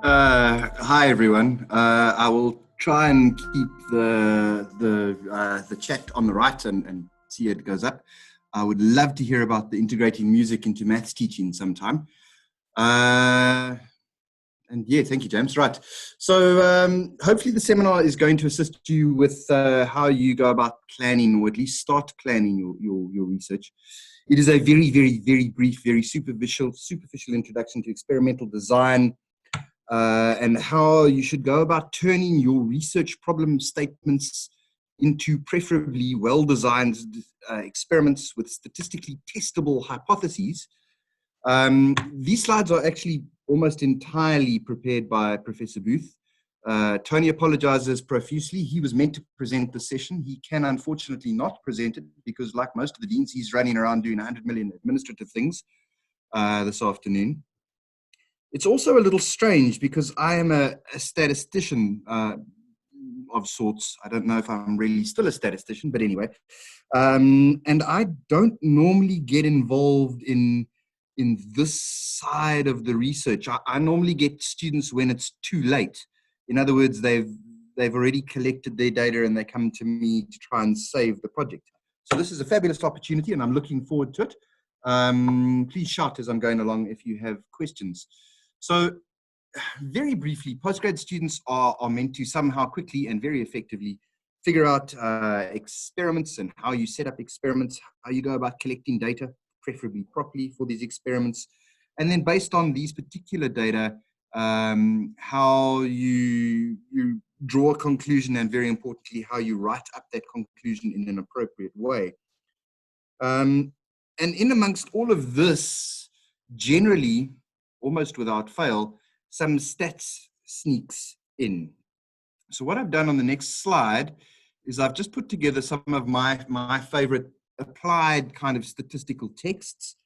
Hi everyone. I will try and keep the chat on the right and see it goes up. I would love to hear about the integrating music into maths teaching sometime. And yeah, thank you, James. Right. So hopefully the seminar is going to assist you with how you go about planning, or at least start planning your research. It is a very, very, very brief, very superficial introduction to experimental design, and how you should go about turning your research problem statements into preferably well-designed experiments with statistically testable hypotheses. These slides are actually almost entirely prepared by Professor Booth. Tony apologizes profusely. He was meant to present the session. He can unfortunately not present it because, like most of the deans, he's running around doing 100 million administrative things this afternoon. It's also a little strange because I am a statistician of sorts. I don't know if I'm really still a statistician, but anyway. And I don't normally get involved in this side of the research. I normally get students when it's too late. In other words, they've already collected their data and they come to me to try and save the project. So this is a fabulous opportunity and I'm looking forward to it. Please shout as I'm going along if you have questions. So very briefly, postgrad students are meant to somehow quickly and very effectively figure out experiments and how you set up experiments, how you go about collecting data, preferably properly for these experiments. And then based on these particular data, how you draw a conclusion, and very importantly, how you write up that conclusion in an appropriate way. And in amongst all of this, generally, almost without fail, some stats sneaks in. So what I've done on the next slide is I've just put together some of my favorite applied kind of statistical texts.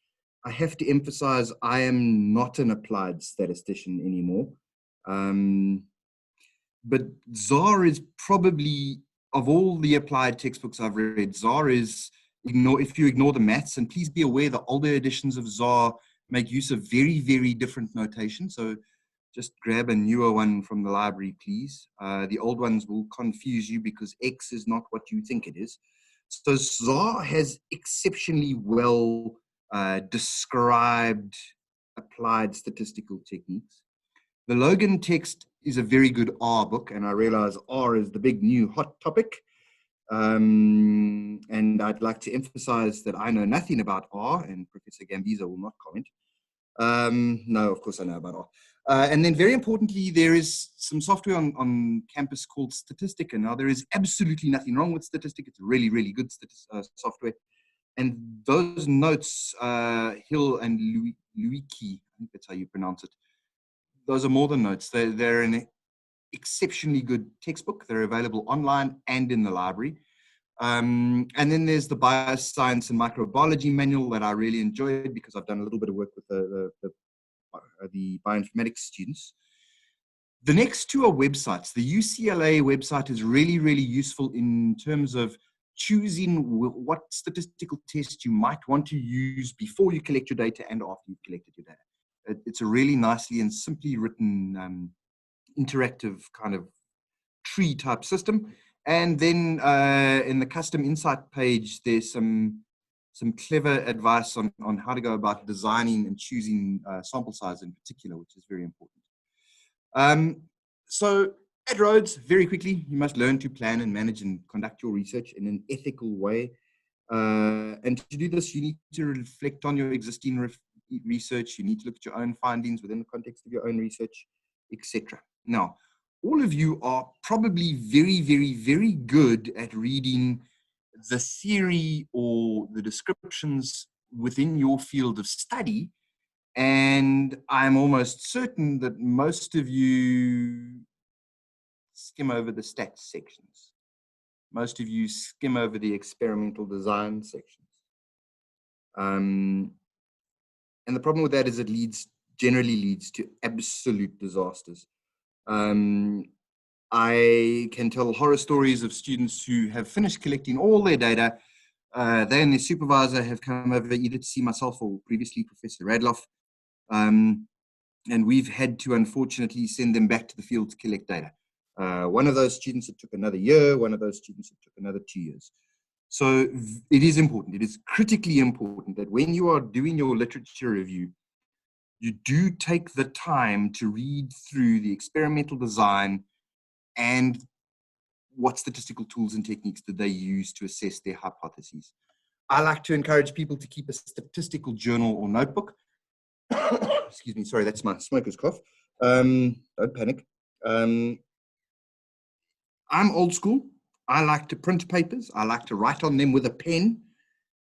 I have to emphasize I am not an applied statistician anymore. But ZAR is probably, of all the applied textbooks I've read, ZAR is, if you ignore the maths, and please be aware the older editions of ZAR make use of very, very different notation. So just grab a newer one from the library, please. The old ones will confuse you because X is not what you think it is. So ZAR has exceptionally well described applied statistical techniques. The Logan text is a very good R book, and I realize R is the big new hot topic. And I'd like to emphasize that I know nothing about R, and Professor Gambiza will not comment. No, of course I know about R. And then very importantly, there is some software on campus called Statistica. Now, there is absolutely nothing wrong with Statistica. It's really, really good software. And those notes, Hill and Luiki, I think that's how you pronounce it, those are more than notes. They're an exceptionally good textbook. They're available online and in the library. And then there's the bioscience and microbiology manual that I really enjoyed because I've done a little bit of work with the bioinformatics students. The next two are websites. The UCLA website is really, really useful in terms of choosing what statistical test you might want to use before you collect your data and after you've collected your data. It's a really nicely and simply written interactive kind of tree type system. And then in the custom insight page, there's some clever advice on how to go about designing and choosing sample size in particular, which is very important. So at Rhodes, very quickly, you must learn to plan and manage and conduct your research in an ethical way. And to do this, you need to reflect on your existing research. You need to look at your own findings within the context of your own research, etc. Now, all of you are probably very, very, very good at reading the theory or the descriptions within your field of study. And I'm almost certain that most of you skim over the stats sections. Most of you skim over the experimental design sections. And the problem with that is it generally leads to absolute disasters. I can tell horror stories of students who have finished collecting all their data. They and their supervisor have come over either to see myself or previously Professor Radloff. and we've had to unfortunately send them back to the field to collect data. One of those students, it took another year. One of those students, it took another 2 years. So it is important. It is critically important that when you are doing your literature review, you do take the time to read through the experimental design and what statistical tools and techniques did they use to assess their hypotheses. I like to encourage people to keep a statistical journal or notebook. Excuse me, sorry, that's my smoker's cough. Don't panic. I'm old school. I like to print papers. I like to write on them with a pen.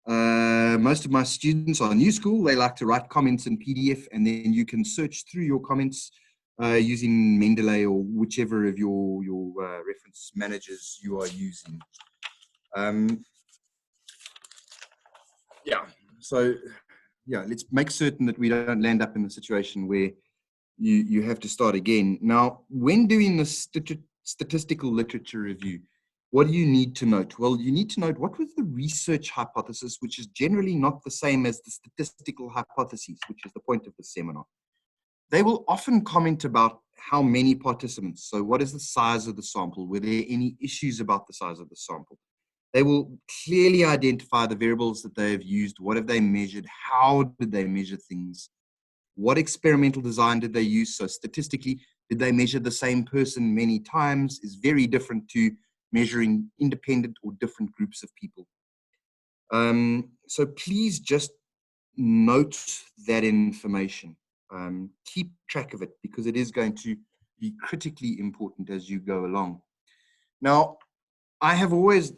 Most of my students are new school. They like to write comments in PDF, and then you can search through your comments using Mendeley or whichever of your reference managers you are using. So let's make certain that we don't land up in the situation where you have to start again. Now, when doing the statistical literature review, what do you need to note? Well, you need to note what was the research hypothesis, which is generally not the same as the statistical hypotheses, which is the point of the seminar. They will often comment about how many participants. So what is the size of the sample? Were there any issues about the size of the sample? They will clearly identify the variables that they have used. What have they measured? How did they measure things? What experimental design did they use? So statistically, did they measure the same person many times? Is very different to measuring independent or different groups of people. So please just note that information. Keep track of it because it is going to be critically important as you go along. Now, I have always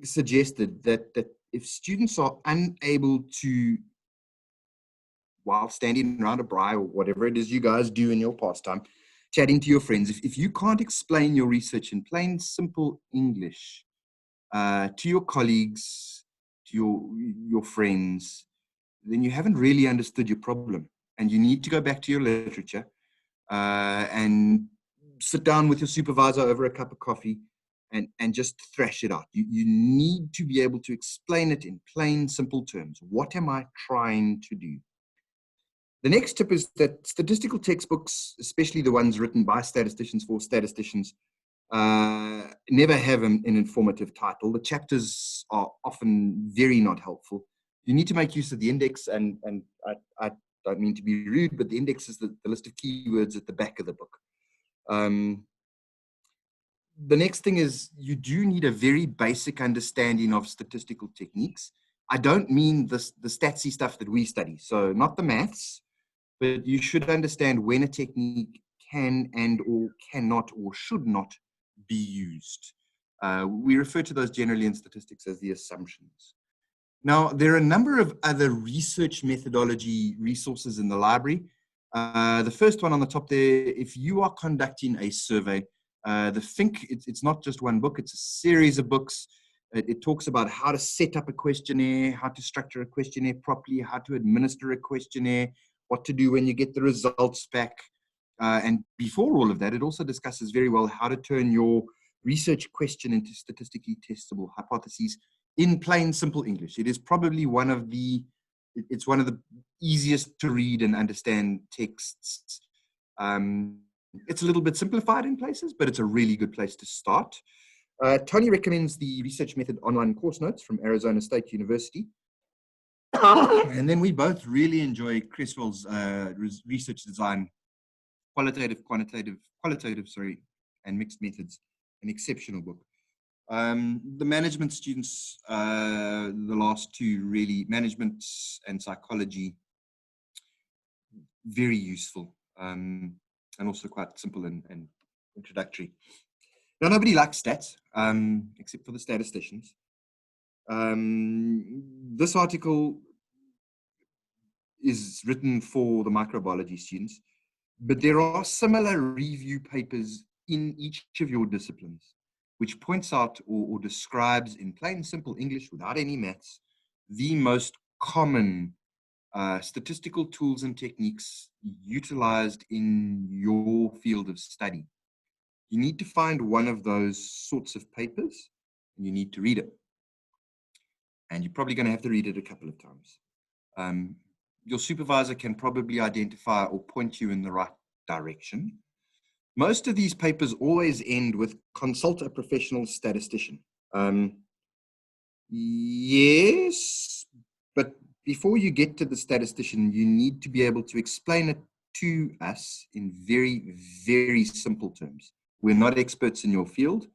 suggested that if students are unable to, while standing around a braai or whatever it is you guys do in your pastime, chatting to your friends, if you can't explain your research in plain, simple English to your colleagues, to your friends, then you haven't really understood your problem. And you need to go back to your literature and sit down with your supervisor over a cup of coffee and just thrash it out. You need to be able to explain it in plain, simple terms. What am I trying to do? The next tip is that statistical textbooks, especially the ones written by statisticians for statisticians, never have an informative title. The chapters are often very not helpful. You need to make use of the index, and I don't mean to be rude, but the index is the list of keywords at the back of the book. The next thing is you do need a very basic understanding of statistical techniques. I don't mean the statsy stuff that we study, so not the maths, but you should understand when a technique can and or cannot or should not be used. We refer to those generally in statistics as the assumptions. Now, there are a number of other research methodology resources in the library. The first one on the top there, if you are conducting a survey, the Think, it's not just one book, it's a series of books. It talks about how to set up a questionnaire, how to structure a questionnaire properly, how to administer a questionnaire, what to do when you get the results back. And before all of that, it also discusses very well how to turn your research question into statistically testable hypotheses in plain, simple English. It is probably one of the easiest to read and understand texts. It's a little bit simplified in places, but it's a really good place to start. Tony recommends the Research Method online course notes from Arizona State University. And then we both really enjoy Creswell's research design, qualitative, and mixed methods, an exceptional book. The management students, the last two really, management and psychology, very useful and also quite simple and introductory. Now, nobody likes stats except for the statisticians. This article is written for the microbiology students, but there are similar review papers in each of your disciplines, which points out or describes in plain, simple English without any maths, the most common statistical tools and techniques utilized in your field of study. You need to find one of those sorts of papers and you need to read it. And you're probably going to have to read it a couple of times. your supervisor can probably identify or point you in the right direction. Most of these papers always end with consult a professional statistician. Yes, but before you get to the statistician, you need to be able to explain it to us in very, very simple terms. We're not experts in your field.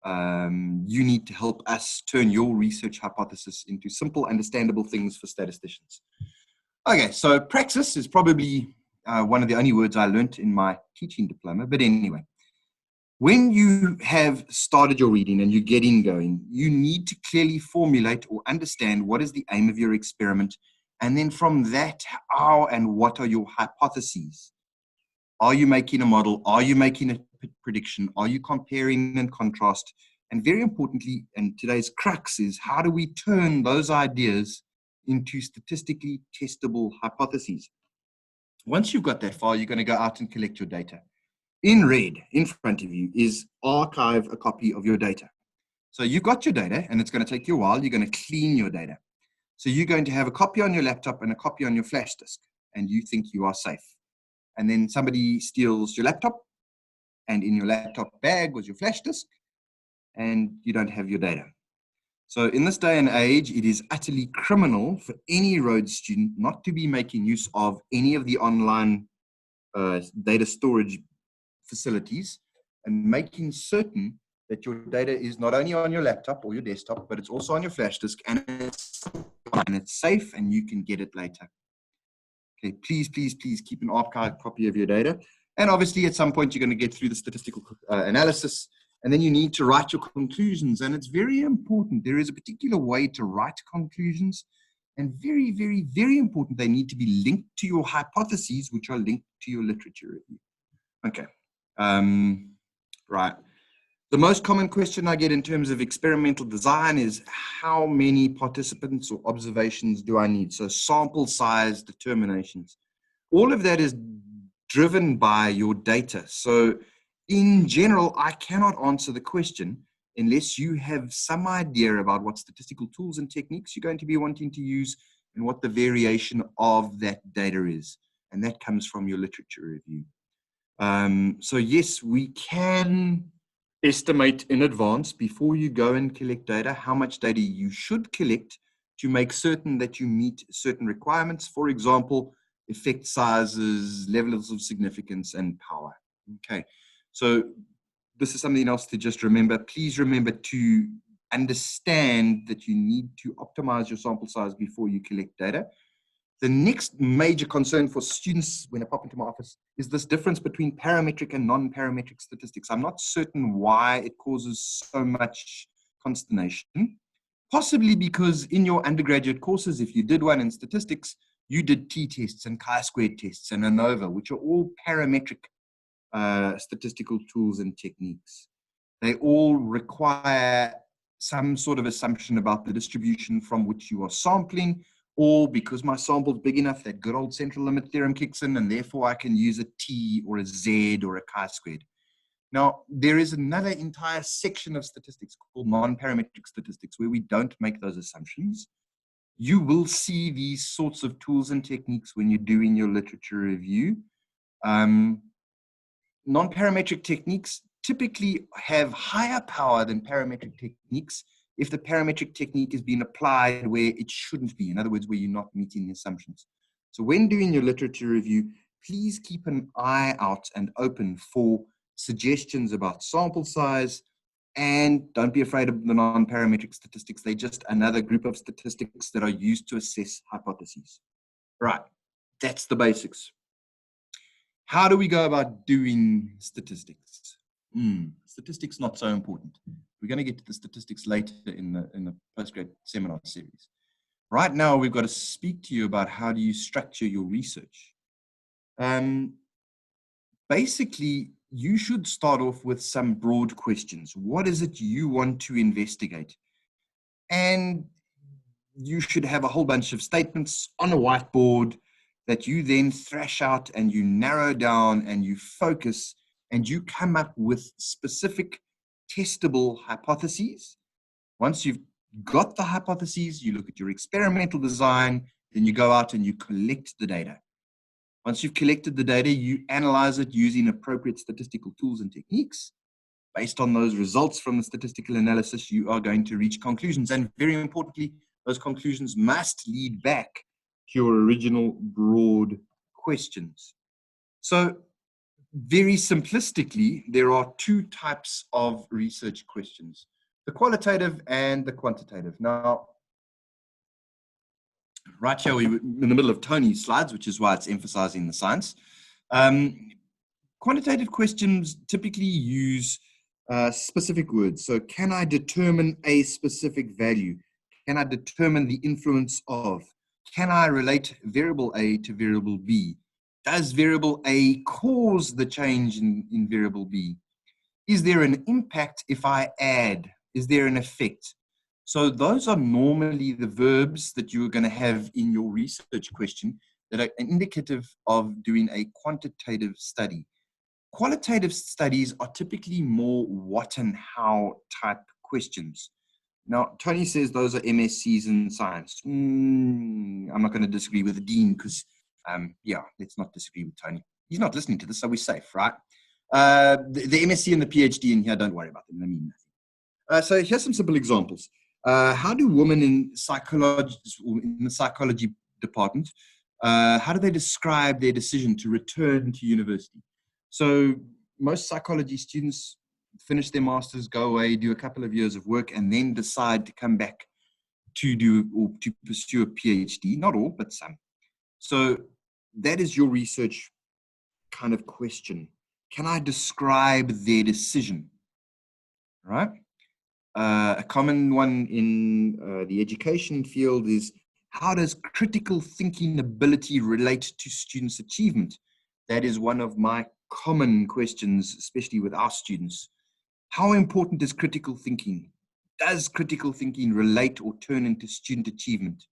You need to help us turn your research hypothesis into simple, understandable things for statisticians. Okay, so praxis is probably one of the only words I learned in my teaching diploma, but anyway. When you have started your reading and you're getting going, you need to clearly formulate or understand what is the aim of your experiment. And then from that, how and what are your hypotheses? Are you making a model? Are you making a prediction? Are you comparing and contrast? And very importantly, and today's crux is, how do we turn those ideas into statistically testable hypotheses? Once you've got that far, you're going to go out and collect your data. In red, in front of you, is archive a copy of your data. So you've got your data, and it's going to take you a while. You're going to clean your data. So you're going to have a copy on your laptop and a copy on your flash disk, and you think you are safe. And then somebody steals your laptop, and in your laptop bag was your flash disk, and you don't have your data. So in this day and age, it is utterly criminal for any Rhodes student not to be making use of any of the online data storage facilities and making certain that your data is not only on your laptop or your desktop, but it's also on your flash disk, and it's safe and you can get it later. Okay, please, please, please keep an archived copy of your data. And obviously at some point you're going to get through the statistical analysis, and then you need to write your conclusions. And it's very important. There is a particular way to write conclusions, and very, very, very important. They need to be linked to your hypotheses, which are linked to your literature review. Okay. Right. The most common question I get in terms of experimental design is, how many participants or observations do I need? So sample size determinations. All of that is driven by your data. So in general, I cannot answer the question unless you have some idea about what statistical tools and techniques you're going to be wanting to use and what the variation of that data is. And that comes from your literature review. So yes, we can estimate in advance, before you go and collect data, how much data you should collect to make certain that you meet certain requirements. For example, effect sizes, levels of significance, and power. Okay, so this is something else to just remember. Please remember to understand that you need to optimize your sample size before you collect data. The next major concern for students when they pop into my office is this difference between parametric and non-parametric statistics. I'm not certain why it causes so much consternation. Possibly because in your undergraduate courses, if you did one in statistics, you did t-tests and chi-squared tests and ANOVA, which are all parametric statistical tools and techniques. They all require some sort of assumption about the distribution from which you are sampling, or because my sample's big enough, that good old central limit theorem kicks in, and therefore I can use a T or a Z or a chi-squared. Now, there is another entire section of statistics called non-parametric statistics where we don't make those assumptions. You will see these sorts of tools and techniques when you're doing your literature review. Non-parametric techniques typically have higher power than parametric techniques if the parametric technique is being applied where it shouldn't be. In other words, where you're not meeting the assumptions. So when doing your literature review, please keep an eye out and open for suggestions about sample size, and don't be afraid of the non-parametric statistics. They're just another group of statistics that are used to assess hypotheses. Right, that's the basics. How do we go about doing statistics? Statistics not so important. We're going to get to the statistics later in the postgrad seminar series. Right now, we've got to speak to you about how do you structure your research. Basically, you should start off with some broad questions. What is it you want to investigate? And you should have a whole bunch of statements on a whiteboard that you then thrash out and you narrow down and you focus and you come up with specific testable hypotheses. Once you've got the hypotheses, you look at your experimental design, Then you go out and you collect the data. Once you've collected the data, you analyze it using appropriate statistical tools and techniques. Based on those results from the statistical analysis, you are going to reach conclusions. And very importantly, those conclusions must lead back to your original broad questions. So very simplistically, there are two types of research questions, the qualitative and the quantitative. Now, right here, we're in the middle of Tony's slides, which is why it's emphasizing the science. Quantitative questions typically use specific words. So can I determine a specific value? Can I determine the influence of? Can I relate variable A to variable B? Does variable A cause the change in variable B? Is there an impact if I add? Is there an effect? So those are normally the verbs that you're going to have in your research question that are indicative of doing a quantitative study. Qualitative studies are typically more what and how type questions. Now, Tony says those are MSCs in science. I'm not going to disagree with the dean because, yeah, let's not disagree with Tony. He's not listening to this, so we're safe, right? The MSc and the PhD in here, don't worry about them. They mean nothing. So here's some simple examples. How do women in the psychology department, how do they describe their decision to return to university? So most psychology students finish their masters, go away, do a couple of years of work, and then decide to come back to do or to pursue a PhD. Not all, but some. So that is your research kind of question. Can I describe their decision? Right? A common one in the education field is, how does critical thinking ability relate to students' achievement? That is one of my common questions, especially with our students. How important is critical thinking? Does critical thinking relate or turn into student achievement?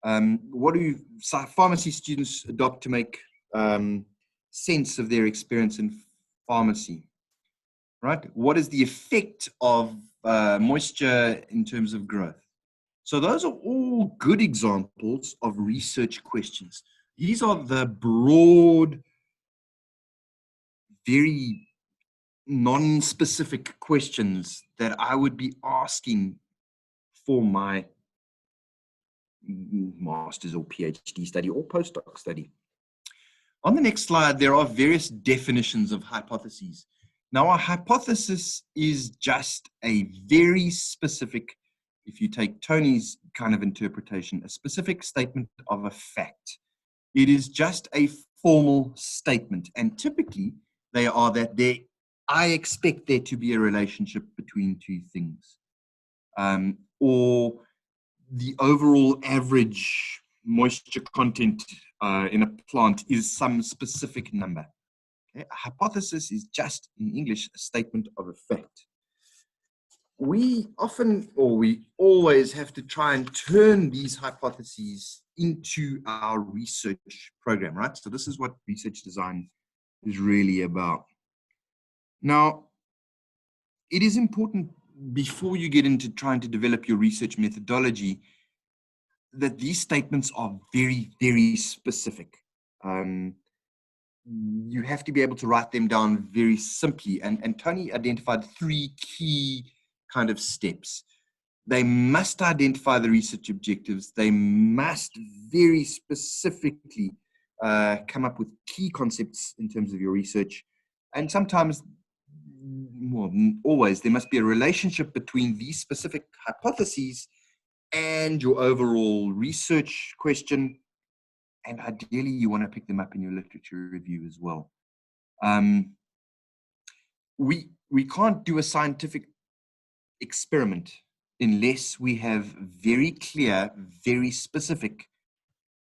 What do pharmacy students adopt to make sense of their experience in pharmacy? Right? What is the effect of moisture in terms of growth? So those are all good examples of research questions. These are the broad, very non-specific questions that I would be asking for my master's or PhD study or postdoc study. On the next slide, there are various definitions of hypotheses. Now, a hypothesis is just a very specific, if you take Tony's kind of interpretation, a specific statement of a fact. It is just a formal statement, and typically they are that I expect there to be a relationship between two things, or the overall average moisture content in a plant is some specific number. Okay? A hypothesis is just, in English, a statement of a fact. We often, or we always have to try and turn these hypotheses into our research program, right? So this is what research design is really about. Now, it is important before you get into trying to develop your research methodology that these statements are very, very specific. You have to be able to write them down very simply. And Tony identified three key kind of steps. They must identify the research objectives. They must very specifically come up with key concepts in terms of your research. And sometimes, well, always, there must be a relationship between these specific hypotheses and your overall research question. And ideally, you want to pick them up in your literature review as well. We can't do a scientific experiment unless we have very clear, very specific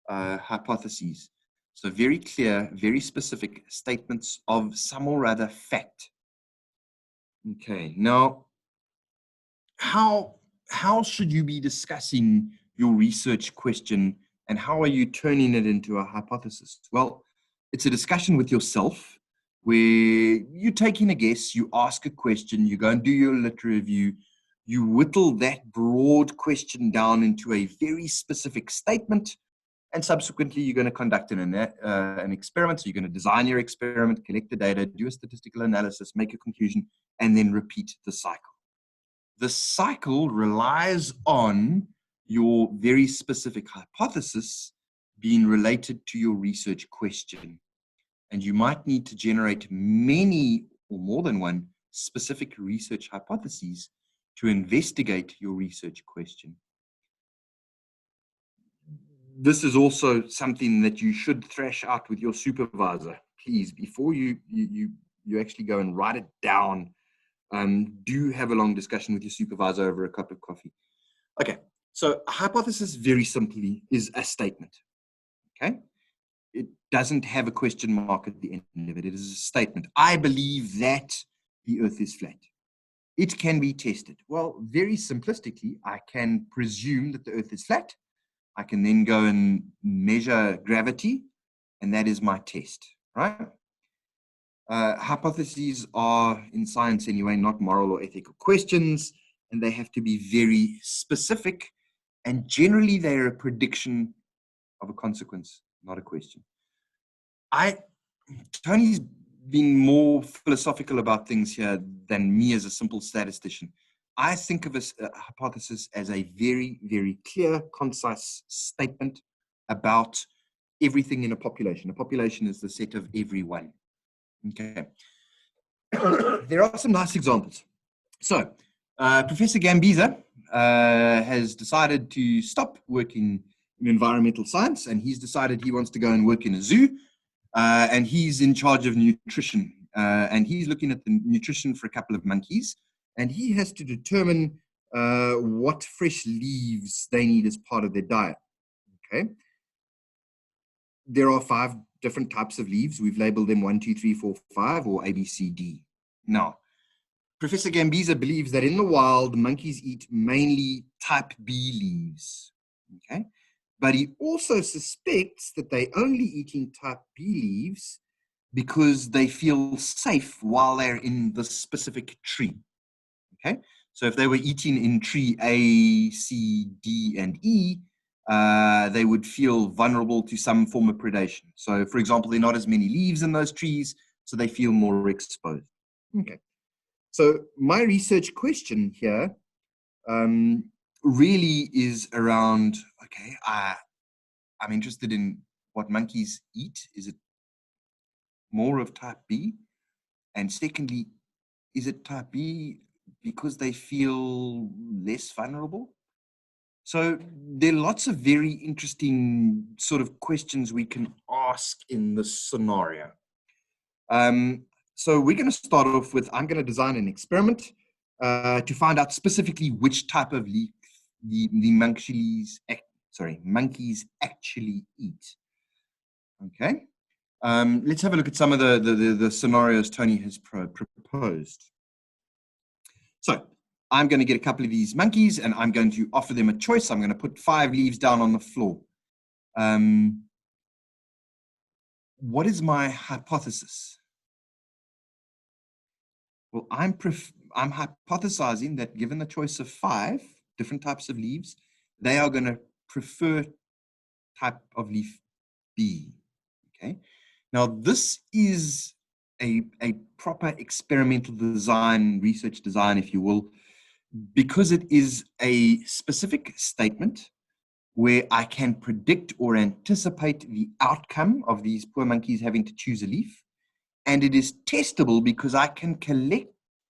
hypotheses. So very clear, very specific statements of some or other fact. Okay, now, how should you be discussing your research question, and how are you turning it into a hypothesis? Well, it's a discussion with yourself where you're taking a guess, you ask a question, you go and do your literature review, you whittle that broad question down into a very specific statement And subsequently, you're going to conduct an experiment. So you're going to design your experiment, collect the data, do a statistical analysis, make a conclusion, and then repeat the cycle. The cycle relies on your very specific hypothesis being related to your research question. And you might need to generate many or more than one specific research hypotheses to investigate your research question. This is also something that you should thrash out with your supervisor, please, before you actually go and write it down. Do have a long discussion with your supervisor over a cup of coffee. Okay, so a hypothesis very simply is a statement, okay? It doesn't have a question mark at the end of it. It is a statement. I believe that the earth is flat. It can be tested. Well, very simplistically, I can presume that the earth is flat. I can then go and measure gravity, and that is my test, right? Hypotheses are, in science anyway, not moral or ethical questions, and they have to be very specific, and generally they're a prediction of a consequence, not a question. Tony's been more philosophical about things here than me as a simple statistician. I think of a hypothesis as a very, very clear, concise statement about everything in a population. A population is the set of everyone. Okay. There are some nice examples. So, Professor Gambiza has decided to stop working in environmental science, and he's decided he wants to go and work in a zoo, and he's in charge of nutrition, and he's looking at the nutrition for a couple of monkeys, and he has to determine what fresh leaves they need as part of their diet. Okay. There are 5 different types of leaves. We've labeled them 1, 2, 3, 4, 5, or A, B, C, D. Now, Professor Gambiza believes that in the wild, monkeys eat mainly type B leaves. Okay. But he also suspects that they're only eating type B leaves because they feel safe while they're in the specific tree. Okay, so if they were eating in tree A, C, D, and E, they would feel vulnerable to some form of predation. So, for example, there are not as many leaves in those trees, so they feel more exposed. Okay, so my research question here really is around, okay, I'm interested in what monkeys eat. Is it more of type B? And secondly, is it type B because they feel less vulnerable? So there are lots of very interesting sort of questions we can ask in this scenario. So we're going to start off with, I'm going to design an experiment to find out specifically which type of leaf the monkeys actually eat. Okay. Let's have a look at some of the scenarios Tony has proposed. So I'm going to get a couple of these monkeys and I'm going to offer them a choice. I'm going to put 5 leaves down on the floor. What is my hypothesis? Well, I'm hypothesizing that given the choice of 5 different types of leaves, they are going to prefer type of leaf B. Okay. Now, this is a proper experimental design, research design, if you will, because it is a specific statement where I can predict or anticipate the outcome of these poor monkeys having to choose a leaf. And it is testable because I can collect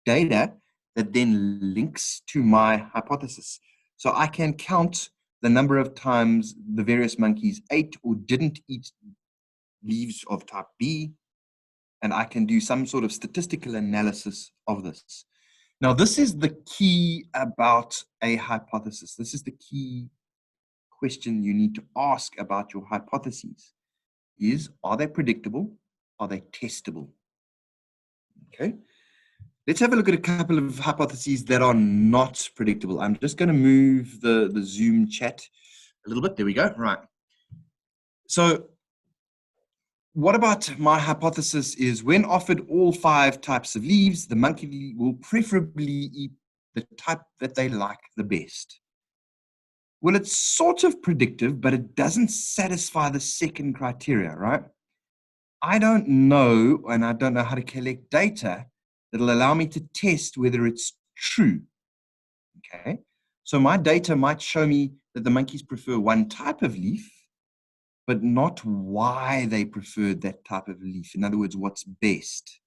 data that then links to my hypothesis. So I can count the number of times the various monkeys ate or didn't eat leaves of type B, and I can do some sort of statistical analysis of this. Now, this is the key about a hypothesis. This is the key question you need to ask about your hypotheses is, are they predictable? Are they testable? Okay. Let's have a look at a couple of hypotheses that are not predictable. I'm just going to move the Zoom chat a little bit. There we go. Right. So what about my hypothesis is when offered all 5 types of leaves, the monkey will preferably eat the type that they like the best. Well, it's sort of predictive, but it doesn't satisfy the second criteria, right? I don't know, and I don't know how to collect data that'll allow me to test whether it's true, okay? So my data might show me that the monkeys prefer one type of leaf, but not why they preferred that type of leaf. In other words, what's best.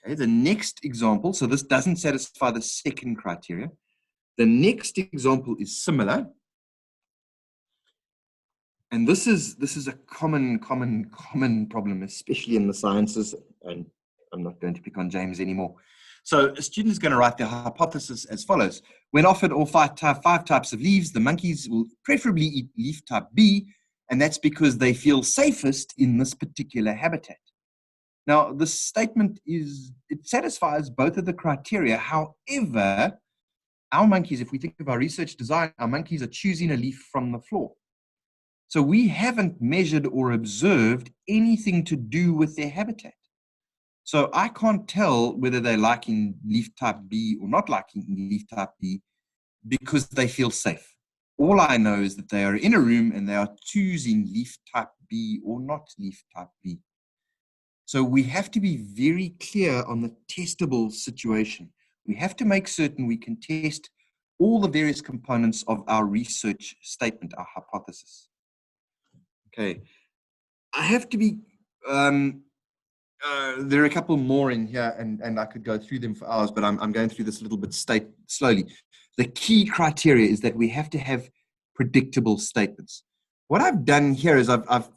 Okay, the next example, so this doesn't satisfy the second criteria. The next example is similar. And this is a common problem, especially in the sciences. And I'm not going to pick on James anymore. So a student is going to write their hypothesis as follows. When offered all five types of leaves, the monkeys will preferably eat leaf type B, and that's because they feel safest in this particular habitat. Now, the statement it satisfies both of the criteria. However, our monkeys, if we think of our research design, our monkeys are choosing a leaf from the floor. So we haven't measured or observed anything to do with their habitat. So I can't tell whether they're liking leaf type B or not liking leaf type B because they feel safe. All I know is that they are in a room and they are choosing leaf type B or not leaf type B. So we have to be very clear on the testable situation. We have to make certain we can test all the various components of our research statement, our hypothesis. Okay, I have to be, there are a couple more in here and I could go through them for hours, but I'm going through this a little bit slowly. The key criteria is that we have to have predictable statements. What I've done here is I've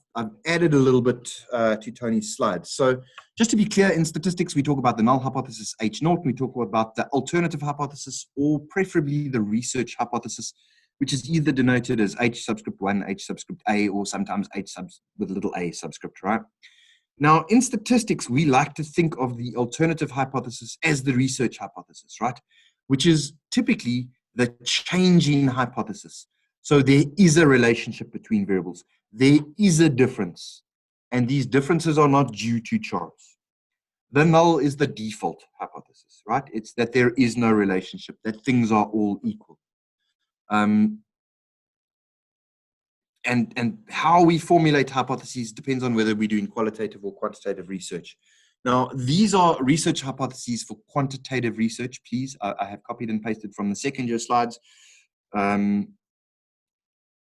added a little bit to Tony's slides. So just to be clear, in statistics, we talk about the null hypothesis H0, and we talk about the alternative hypothesis, or preferably the research hypothesis, which is either denoted as H subscript 1, H subscript A, or sometimes H with a little a subscript, right? Now, in statistics, we like to think of the alternative hypothesis as the research hypothesis, right? Which is typically the changing hypothesis. So there is a relationship between variables. There is a difference, and these differences are not due to chance. The null is the default hypothesis, right? It's that there is no relationship, that things are all equal. And how we formulate hypotheses depends on whether we're doing qualitative or quantitative research. Now, these are research hypotheses for quantitative research, please. I have copied and pasted from the second year slides.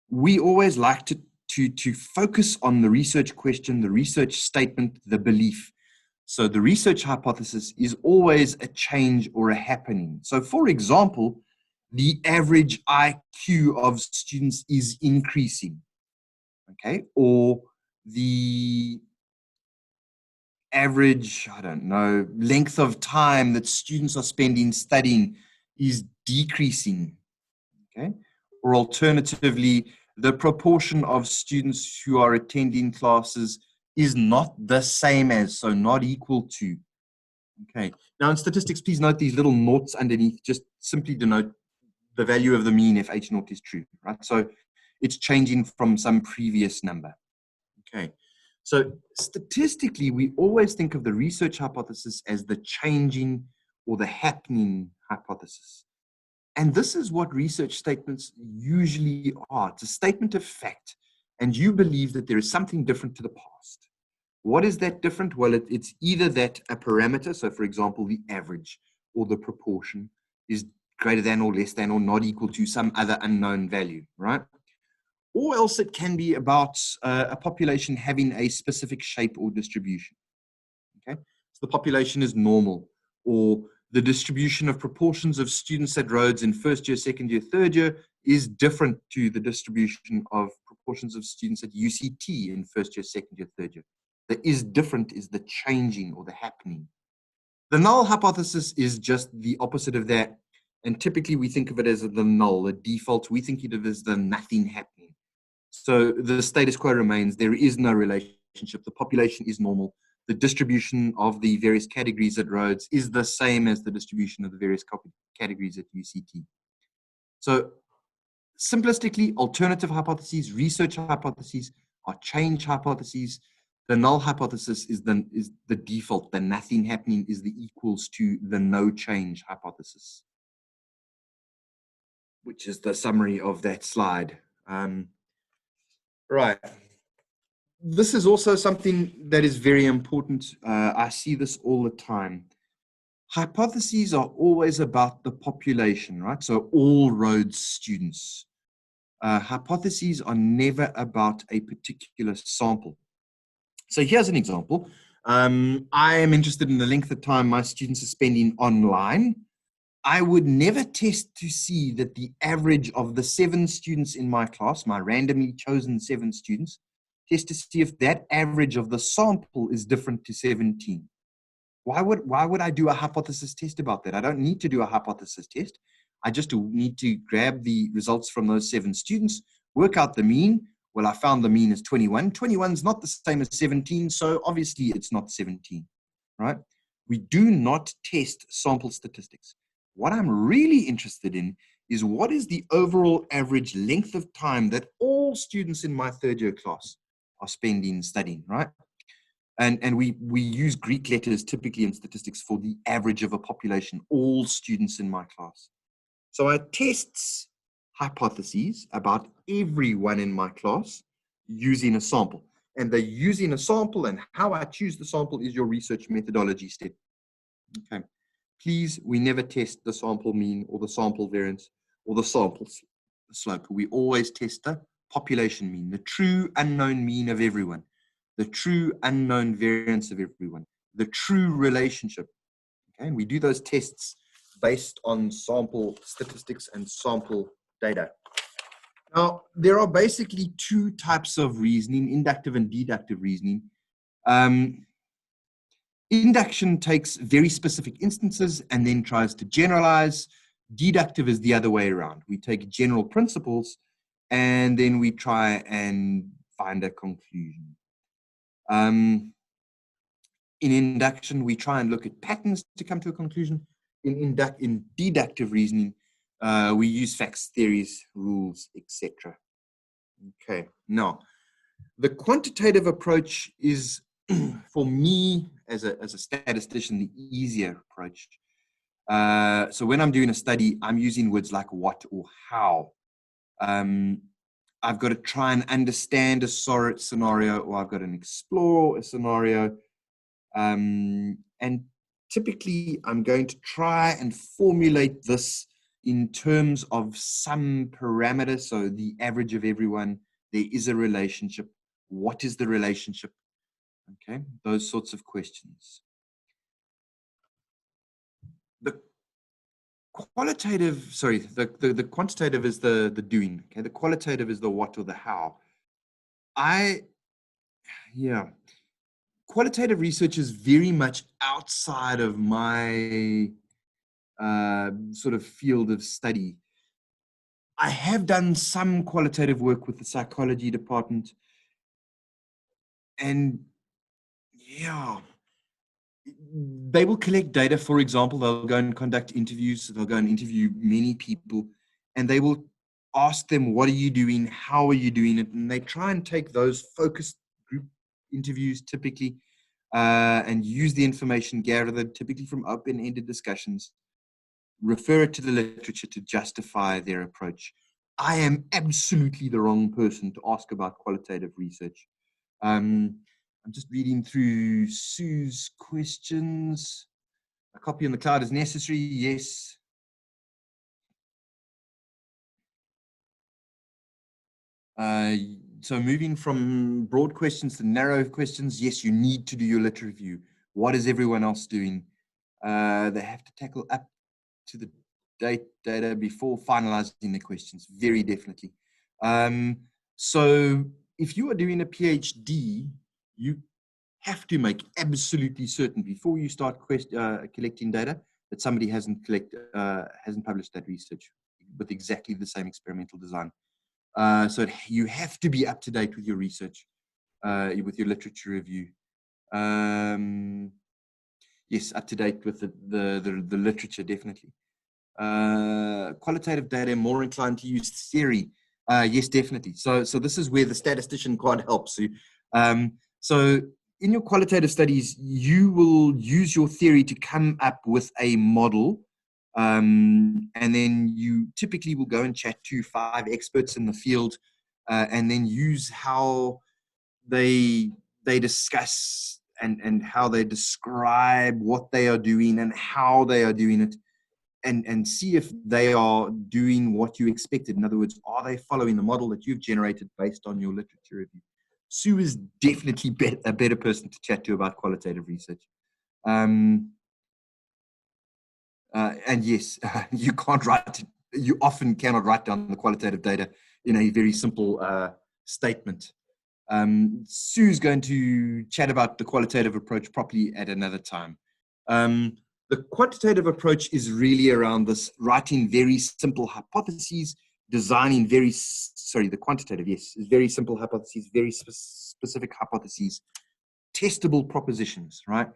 We always like to focus on the research question, the research statement, the belief. So the research hypothesis is always a change or a happening. So for example, the average IQ of students is increasing, okay? Or the average, I don't know, length of time that students are spending studying is decreasing, okay? Or alternatively, the proportion of students who are attending classes is not the same as, so not equal to. Okay. Now in statistics, please note these little noughts underneath just simply denote the value of the mean if H naught is true, right? So it's changing from some previous number. Okay. So statistically, we always think of the research hypothesis as the changing or the happening hypothesis. And this is what research statements usually are. It's a statement of fact, and you believe that there is something different to the past. What is that different? Well, it's either that a parameter, so for example, the average or the proportion is greater than or less than or not equal to some other unknown value, right? Or else it can be about a population having a specific shape or distribution, okay? So the population is normal, or the distribution of proportions of students at Rhodes in first year, second year, third year is different to the distribution of proportions of students at UCT in first year, second year, third year. The is different is the changing or the happening. The null hypothesis is just the opposite of that. And typically we think of it as the null, the default. We think of it as the nothing happening. So the status quo remains. There is no relationship. The population is normal. The distribution of the various categories at Rhodes is the same as the distribution of the various categories at UCT. So simplistically, alternative hypotheses, research hypotheses are change hypotheses. The null hypothesis is the default. The nothing happening is the equals to the no change hypothesis. which is the summary of that slide. Right. This is also something that is very important. I see this all the time. Hypotheses are always about the population, right? So all Rhodes students. Hypotheses are never about a particular sample. So here's an example. I am interested in the length of time my students are spending online. I would never test to see that the average of the 7 students in my class, my randomly chosen 7 students, test to see if that average of the sample is different to 17. Why would I do a hypothesis test about that? I don't need to do a hypothesis test. I just need to grab the results from those 7 students, work out the mean. Well, I found the mean is 21. 21 is not the same as 17, so obviously it's not 17, right? We do not test sample statistics. What I'm really interested in is what is the overall average length of time that all students in my 3rd year class are spending studying, right? And we use Greek letters typically in statistics for the average of a population, all students in my class. So I test hypotheses about everyone in my class using a sample. And the using a sample and how I choose the sample is your research methodology step. Okay. Please, we never test the sample mean or the sample variance or the sample slope. We always test the population mean, the true unknown mean of everyone, the true unknown variance of everyone, the true relationship. Okay, and we do those tests based on sample statistics and sample data. Now, there are basically 2 types of reasoning, inductive and deductive reasoning. Induction takes very specific instances and then tries to generalize. Deductive is the other way around. We take general principles and then we try and find a conclusion. In induction, we try and look at patterns to come to a conclusion. In deductive reasoning, we use facts, theories, rules, etc. Okay, now, the quantitative approach is, for me, as a statistician, the easier approach. So when I'm doing a study, I'm using words like what or how. I've got to try and understand a scenario, or I've got to explore a scenario. And typically, I'm going to try and formulate this in terms of some parameter. So the average of everyone, there is a relationship. What is the relationship? Okay, those sorts of questions. The qualitative, sorry, the quantitative is the doing. Okay, the qualitative is the what or the how. Qualitative research is very much outside of my sort of field of study. I have done some qualitative work with the psychology department, and yeah, they will collect data. For example, they'll go and conduct interviews. They'll go and interview many people, and they will ask them, what are you doing? How are you doing it? And they try and take those focused group interviews typically and use the information gathered typically from open-ended discussions, refer it to the literature to justify their approach. I am absolutely the wrong person to ask about qualitative research. I'm just reading through Sue's questions. A copy in the cloud is necessary, yes. So moving from broad questions to narrow questions, yes, you need to do your literature review. What is everyone else doing? They have to tackle up to the data before finalizing the questions, very definitely. So if you are doing a PhD, you have to make absolutely certain before you start collecting data that somebody hasn't published that research with exactly the same experimental design. So you have to be up to date with your research, with your literature review. Yes, up to date with the literature, definitely. Qualitative data, more inclined to use theory. Yes, definitely. So this is where the statistician card helps you. So in your qualitative studies, you will use your theory to come up with a model And then you typically will go and chat to 5 experts in the field, and then use how they discuss and how they describe what they are doing and how they are doing it, and see if they are doing what you expected. In other words, are they following the model that you've generated based on your literature review? Sue is definitely a better person to chat to about qualitative research. And yes, you often cannot write down the qualitative data in a very simple statement. Sue's going to chat about the qualitative approach properly at another time. The quantitative approach is really around this writing very simple hypotheses, designing the quantitative, yes, is very simple hypotheses, very specific hypotheses, testable propositions, right?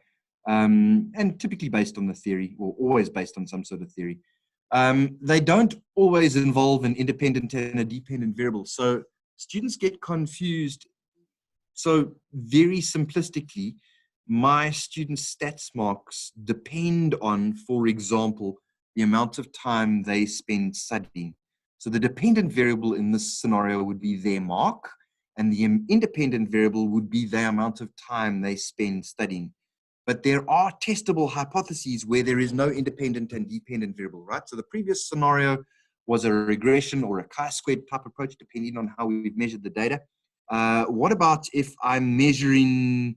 And typically based on the theory, or always based on some sort of theory. They don't always involve an independent and a dependent variable. So students get confused. So very simplistically, my student stats marks depend on, for example, the amount of time they spend studying. So the dependent variable in this scenario would be their mark, and the independent variable would be the amount of time they spend studying. But there are testable hypotheses where there is no independent and dependent variable, right? So the previous scenario was a regression or a chi-squared type approach, depending on how we've measured the data. What about if I'm measuring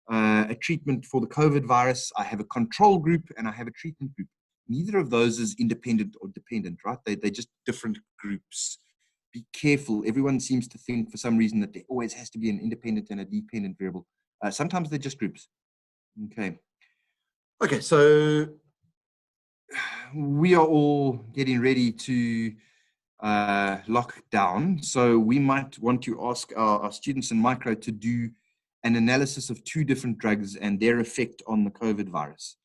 a treatment for the COVID virus? I have a control group and I have a treatment group. Neither of those is independent or dependent, right? They're just different groups. Be careful. Everyone seems to think for some reason that there always has to be an independent and a dependent variable. Sometimes they're just groups. Okay, so we are all getting ready to lock down. So we might want to ask our students in micro to do an analysis of 2 different drugs and their effect on the COVID virus.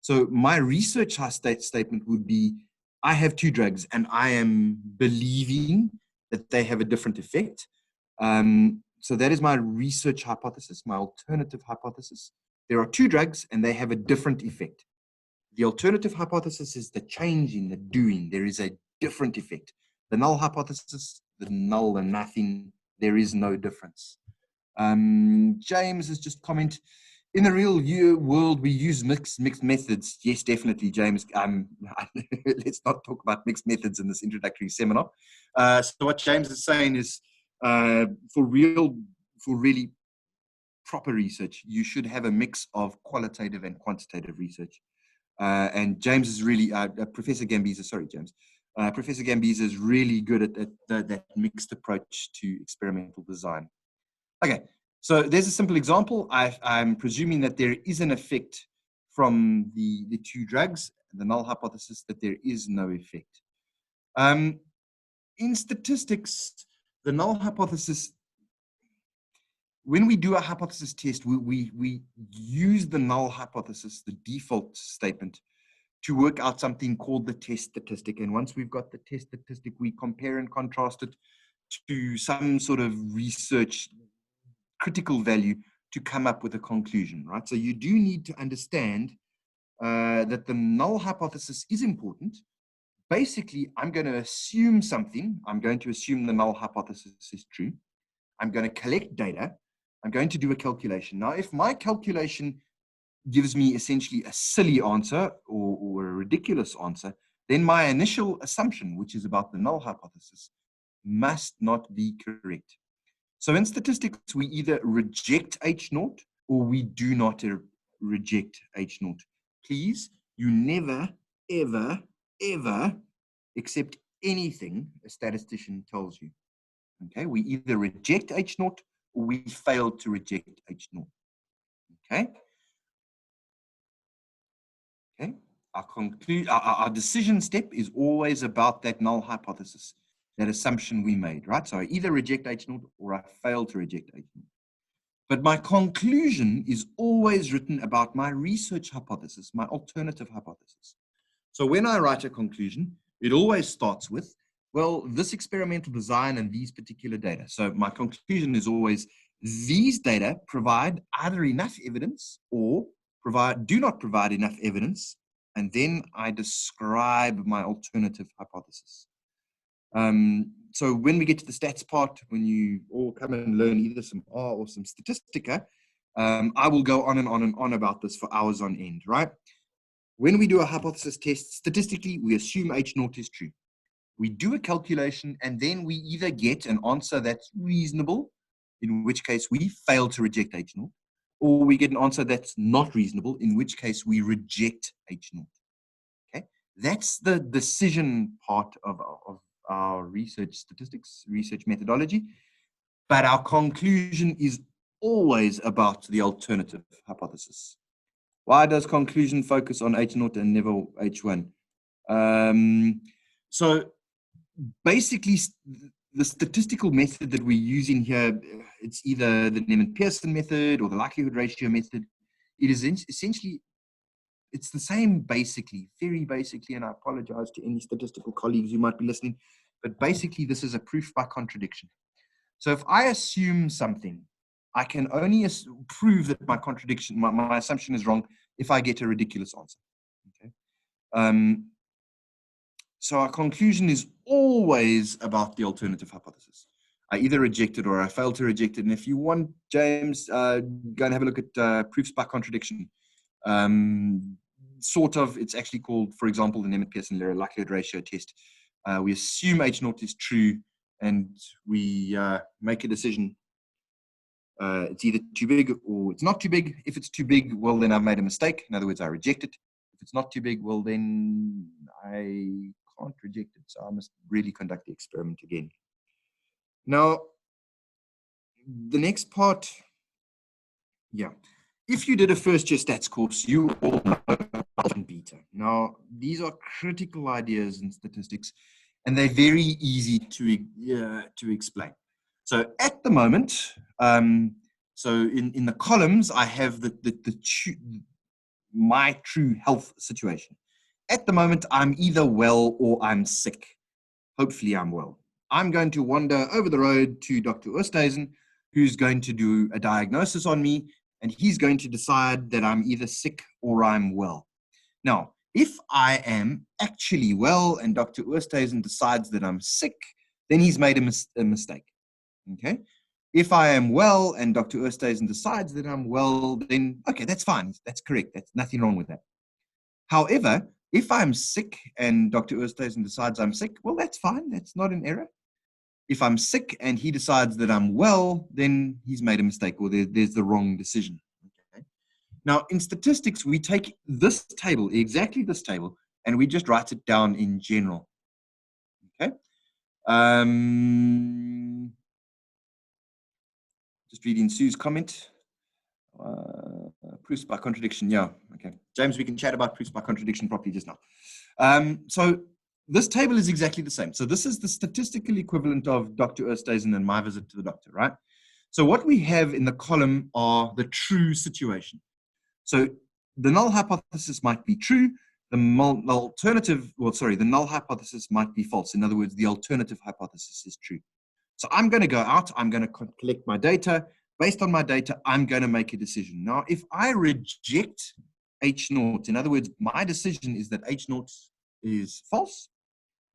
So my research statement would be, I have 2 drugs and I am believing that they have a different effect. So that is my research hypothesis, my alternative hypothesis. There are 2 drugs and they have a different effect. The alternative hypothesis is the changing, the doing. There is a different effect. The null hypothesis, the null and nothing, there is no difference. James has just commented, in the real world, we use mixed methods. Yes, definitely, James. Let's not talk about mixed methods in this introductory seminar. So what James is saying is, for really proper research, you should have a mix of qualitative and quantitative research. And James is really, Professor Gambiza, sorry, James. Professor Gambiza is really good at that mixed approach to experimental design. Okay, so there's a simple example. I'm presuming that there is an effect from the 2 drugs, the null hypothesis that there is no effect. In statistics, the null hypothesis, when we do a hypothesis test, we use the null hypothesis, the default statement, to work out something called the test statistic. And once we've got the test statistic, we compare and contrast it to some sort of research critical value to come up with a conclusion, right? So you do need to understand that the null hypothesis is important. Basically, I'm going to assume something. I'm going to assume the null hypothesis is true. I'm going to collect data. I'm going to do a calculation. Now, if my calculation gives me essentially a silly answer or a ridiculous answer, then my initial assumption, which is about the null hypothesis, must not be correct. So in statistics, we either reject H0 or we do not reject H0. Please, you never, ever, ever accept anything a statistician tells you. Okay, we either reject H0 or we fail to reject H0. Okay. Okay. Our decision step is always about that null hypothesis, that assumption we made, right? So I either reject H0 or I fail to reject H0. But my conclusion is always written about my research hypothesis, my alternative hypothesis. So when I write a conclusion, it always starts with, well, this experimental design and these particular data. So my conclusion is always, these data provide either enough evidence or do not provide enough evidence and then I describe my alternative hypothesis. So when we get to the stats part, when you all come and learn either some R or some Statistica, I will go on and on and on about this for hours on end, right? When we do a hypothesis test, statistically, we assume H0 is true. We do a calculation, and then we either get an answer that's reasonable, in which case we fail to reject H0, or we get an answer that's not reasonable, in which case we reject H0. Okay, that's the decision part of our research statistics, research methodology. But our conclusion is always about the alternative hypothesis. Why does conclusion focus on H0 and never H1? So basically, the statistical method that we're using here, it's either the Neyman-Pearson method or the likelihood ratio method. It is essentially, it's the same basically, very basically, and I apologize to any statistical colleagues who might be listening, but basically this is a proof by contradiction. So if I assume something, I can only prove that my contradiction, my assumption is wrong if I get a ridiculous answer. Okay. So our conclusion is always about the alternative hypothesis. I either reject it or I fail to reject it. And if you want, James, go and have a look at proofs by contradiction. Sort of, it's actually called, for example, the Neyman-Pearson likelihood ratio test. We assume H0 is true, and we make a decision. It's either too big or it's not too big. If it's too big, well, then I've made a mistake. In other words, I reject it. If it's not too big, well, then I can't reject it. So I must really conduct the experiment again. Now, the next part, yeah. If you did a first-year stats course, you all know alpha and beta. Now, these are critical ideas in statistics, and they're very easy to explain. So at the moment, so in the columns, I have my true health situation. At the moment, I'm either well or I'm sick. Hopefully, I'm well. I'm going to wander over the road to Dr. Oosthuizen, who's going to do a diagnosis on me, and he's going to decide that I'm either sick or I'm well. Now, if I am actually well and Dr. Oosthuizen decides that I'm sick, then he's made a mistake. Okay? If I am well and Dr. Oosthuizen decides that I'm well, then, okay, that's fine. That's correct. That's nothing wrong with that. However, if I'm sick and Dr. Oosthuizen decides I'm sick, well, that's fine. That's not an error. If I'm sick and he decides that I'm well, then he's made a mistake, or there's the wrong decision. Okay. Now, in statistics, we take this table, exactly this table, and we just write it down in general. Okay. Just reading Sue's comment. Proofs by contradiction. Yeah. Okay. James, we can chat about proofs by contradiction properly just now. So this table is exactly the same. So this is the statistical equivalent of Dr. Oosthuizen and my visit to the doctor, right? So what we have in the column are the true situation. So the null hypothesis might be true. The null hypothesis might be false. In other words, the alternative hypothesis is true. So I'm going to go out. I'm going to collect my data. Based on my data, I'm going to make a decision. Now, if I reject H0, in other words, my decision is that H0 is false,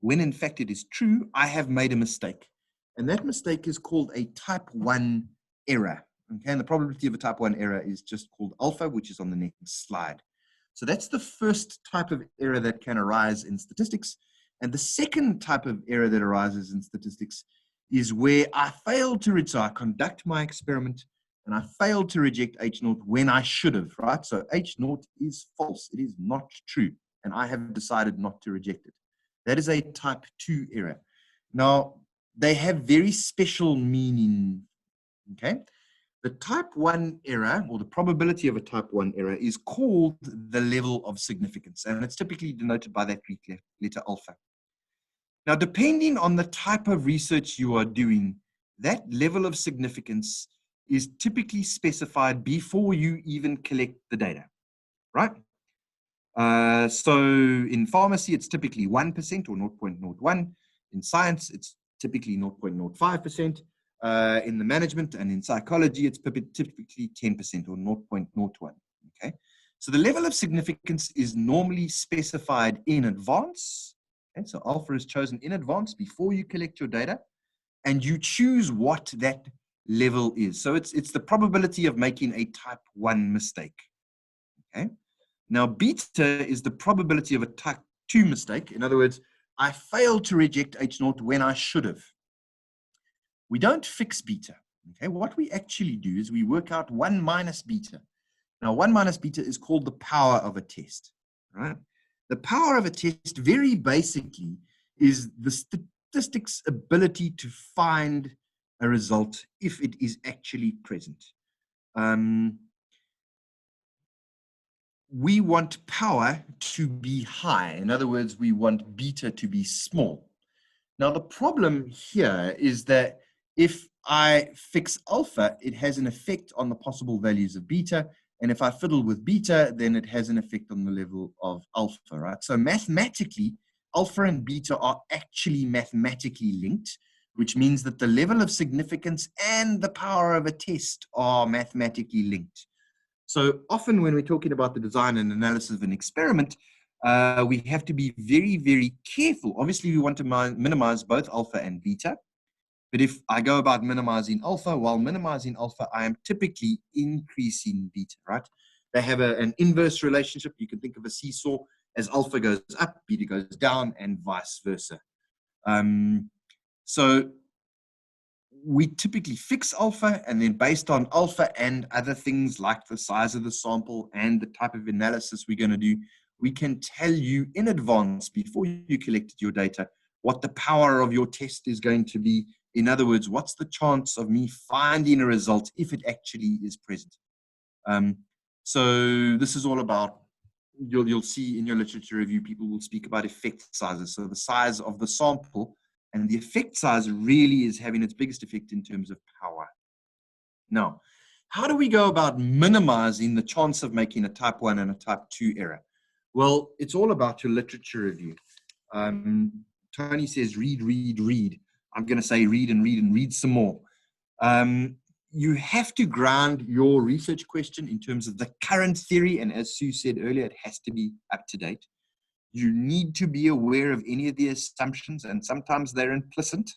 when in fact it is true, I have made a mistake. And that mistake is called a type 1 error. Okay, and the probability of a type 1 error is just called alpha, which is on the next slide. So that's the first type of error that can arise in statistics. And the second type of error that arises in statistics is where I fail to, so I conduct my experiment and I failed to reject H0 when I should have, right? So H0 is false. It is not true. And I have decided not to reject it. That is a type 2 error. Now, they have very special meaning, okay? The type 1 error, or the probability of a type 1 error, is called the level of significance. And it's typically denoted by that Greek letter alpha. Now, depending on the type of research you are doing, that level of significance is typically specified before you even collect the data, right? So in pharmacy, it's typically 1% or 0.01. In science, it's typically 0.05%. In the management and in psychology, it's typically 10% or 0.01. Okay. So the level of significance is normally specified in advance. Okay, so alpha is chosen in advance before you collect your data, and you choose what that level is. So it's the probability of making a type 1 mistake. Okay. Now, beta is the probability of a type 2 mistake. In other words, I failed to reject H0 when I should have. We don't fix beta. Okay, what we actually do is we work out 1 minus beta. Now, 1 minus beta is called the power of a test, right? The power of a test, very basically, is the statistics' ability to find a result if it is actually present. We want power to be high. In other words, we want beta to be small. Now, the problem here is that if I fix alpha, it has an effect on the possible values of beta. And if I fiddle with beta, then it has an effect on the level of alpha, right? So mathematically, alpha and beta are actually mathematically linked, which means that the level of significance and the power of a test are mathematically linked. So often when we're talking about the design and analysis of an experiment, we have to be very, very careful. Obviously, we want to minimize both alpha and beta. But if I go about minimizing alpha, while minimizing alpha, I am typically increasing beta, right? They have an inverse relationship. You can think of a seesaw. As alpha goes up, beta goes down, and vice versa. So we typically fix alpha, and then based on alpha and other things like the size of the sample and the type of analysis we're going to do, we can tell you in advance before you collected your data what the power of your test is going to be. In other words, what's the chance of me finding a result if it actually is present? So this is all about, you'll see in your literature review, people will speak about effect sizes. So the size of the sample, and the effect size really is having its biggest effect in terms of power. Now, how do we go about minimizing the chance of making a type 1 and a type 2 error? Well, it's all about your literature review. Tony says, read, read, read. I'm going to say read and read and read some more. You have to ground your research question in terms of the current theory. And as Sue said earlier, it has to be up to date. You need to be aware of any of the assumptions, and sometimes they're implicit.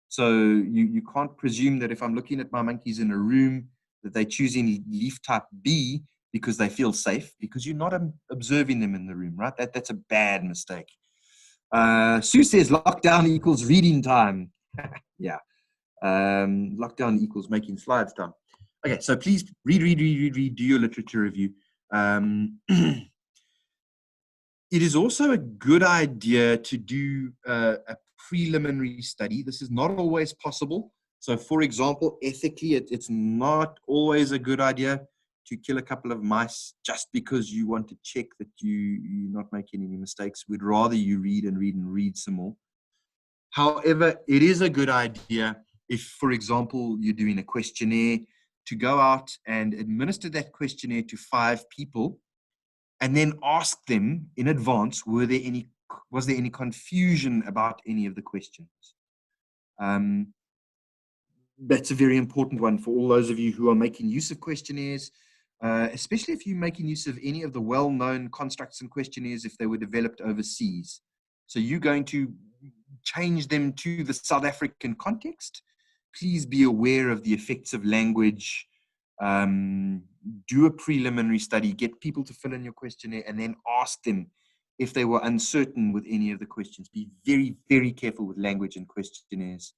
So you can't presume that if I'm looking at my monkeys in a room that they're choosing leaf type B because they feel safe, because you're not observing them in the room, right? That's a bad mistake. Sue says lockdown equals reading time. Yeah. Lockdown equals making slides time. Okay, so please read, do your literature review. It is also a good idea to do a preliminary study. This is not always possible. So for example, ethically, it's not always a good idea to kill a couple of mice just because you want to check that you're not making any mistakes. We'd rather you read and read and read some more. However, it is a good idea if, for example, you're doing a questionnaire, to go out and administer that questionnaire to 5 people and then ask them in advance, was there any confusion about any of the questions? That's a very important one for all those of you who are making use of questionnaires, especially if you're making use of any of the well-known constructs and questionnaires if they were developed overseas. So you're going to change them to the South African context. Please be aware of the effects of language. Do a preliminary study, get people to fill in your questionnaire, and then ask them if they were uncertain with any of the questions. Be very, very careful with language and questionnaires.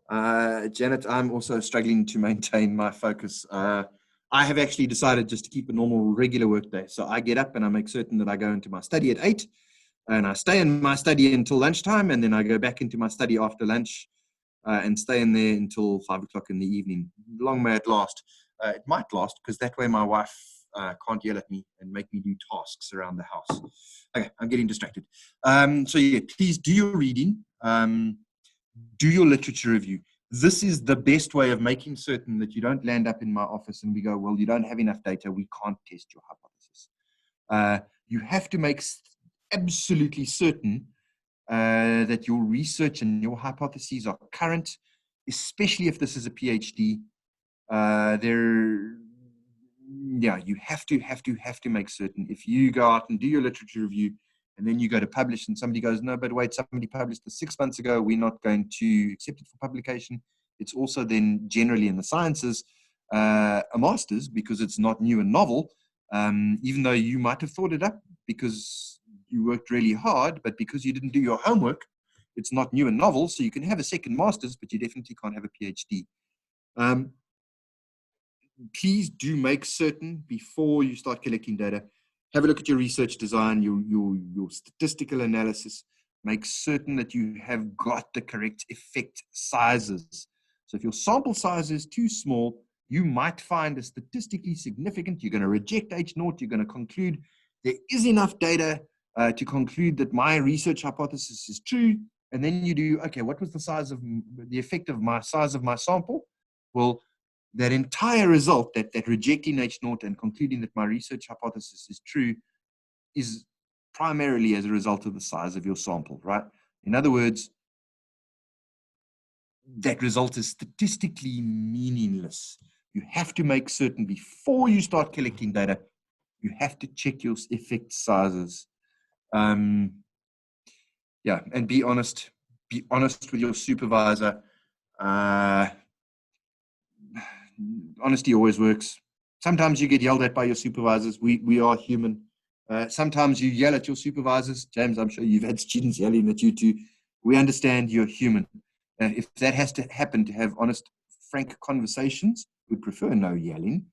Janet, I'm also struggling to maintain my focus. I have actually decided just to keep a normal regular work day. So I get up and I make certain that I go into my study at 8 and I stay in my study until lunchtime, and then I go back into my study after lunch and stay in there until 5 o'clock in the evening. Long may it last. It might last because that way my wife can't yell at me and make me do tasks around the house. Okay, I'm getting distracted. So yeah, please do your reading. Do your literature review. This is the best way of making certain that you don't land up in my office and we go, well, you don't have enough data, we can't test your hypothesis. You have to make absolutely certain that your research and your hypotheses are current, especially if this is a PhD. You have to make certain. If you go out and do your literature review and then you go to publish and somebody goes, no, but wait, somebody published this 6 months ago, we're not going to accept it for publication. It's also then generally in the sciences a master's, because it's not new and novel, even though you might have thought it up because you worked really hard, but because you didn't do your homework, it's not new and novel. So you can have a second master's, but you definitely can't have a PhD. Please do make certain before you start collecting data, have a look at your research design, your statistical analysis. Make certain that you have got the correct effect sizes. So if your sample size is too small, you might find a statistically significant. You're going to reject H0. You're going to conclude there is enough data to conclude that my research hypothesis is true. And then you do, okay, what was the effect of my size of my sample? Well, that entire result, that rejecting H0 and concluding that my research hypothesis is true, is primarily as a result of the size of your sample, right? In other words, that result is statistically meaningless. You have to make certain before you start collecting data, you have to check your effect sizes. And be honest. Be honest with your supervisor. Honesty always works. Sometimes you get yelled at by your supervisors. We are human. Sometimes you yell at your supervisors. James, I'm sure you've had students yelling at you too. We understand you're human. If that has to happen, to have honest, frank conversations, we'd prefer no yelling.